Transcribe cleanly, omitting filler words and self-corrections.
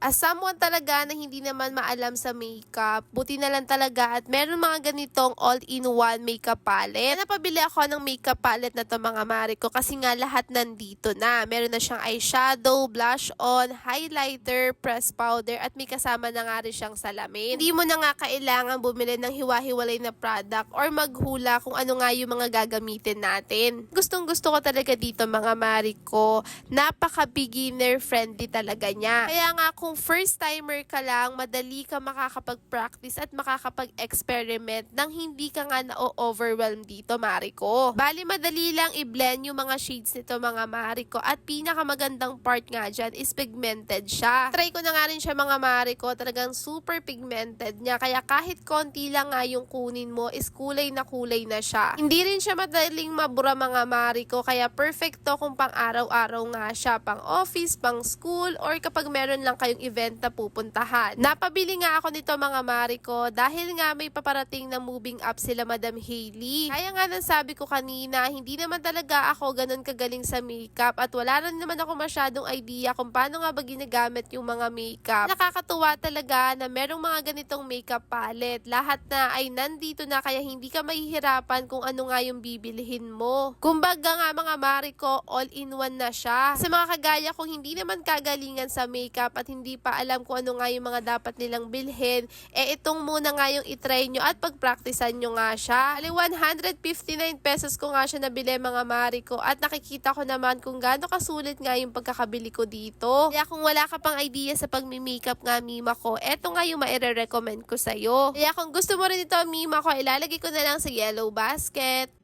As someone talaga na hindi naman maalam sa makeup, buti na lang talaga at meron mga ganitong all-in-one makeup palette. Napabili ako ng makeup palette na to mga mare ko kasi nga lahat nandito na. Meron na siyang eyeshadow, blush on, highlighter, press powder at may kasama na nga rin siyang salamin. Hindi mo na nga kailangan bumili ng hiwa-hiwalay na product or maghula kung ano nga yung mga gagamitin natin. Gustong gusto ko talaga dito mga mare ko. Napaka-beginner friendly talaga niya. Kaya nga kung first timer ka lang, madali ka makakapag-practice at makakapag-experiment nang hindi ka nga na-overwhelm dito, Mariko. Bali, madali lang i-blend yung mga shades nito, mga Mariko. At pinakamagandang part nga dyan is pigmented siya. Try ko na nga rin siya, mga Mariko. Talagang super pigmented niya. Kaya kahit konti lang nga yung kunin mo, is kulay na siya. Hindi rin siya madaling mabura, mga Mariko. Kaya perfect to kung pang araw-araw nga siya. Pang office, pang school, or kapag meron lang kayong event na pupuntahan. Napabili nga ako nito, mga Mariko, dahil nga may paparating na moving up sila Madam Hailey. Kaya nga nang sabi ko kanina, hindi naman talaga ako ganun kagaling sa makeup at wala rin naman ako masyadong idea kung paano nga ba ginagamit yung mga makeup. Nakakatuwa talaga na merong mga ganitong makeup palette. Lahat na ay nandito na kaya hindi ka mahihirapan kung ano nga yung bibilihin mo. Kumbaga nga mga Mariko, all-in-one na siya. Sa mga kagaya kung hindi naman kagalingan sa makeup at hindi pa alam kung ano nga yung mga dapat nilang bilhin, itong muna nga yung itry nyo at pagpraktisan nyo nga siya. Ali, 159 pesos ko nga siya nabili, mga Mariko, at nakikita ko naman kung gaano kasulit nga yung pagkakabili ko dito. Kaya kung wala ka pang idea sa pagmi-makeup nga, Mima ko, eto nga yung maire-recommend ko sa'yo. Kaya kung gusto mo rin ito, Mima ko, ilalagay ko na lang sa yellow basket.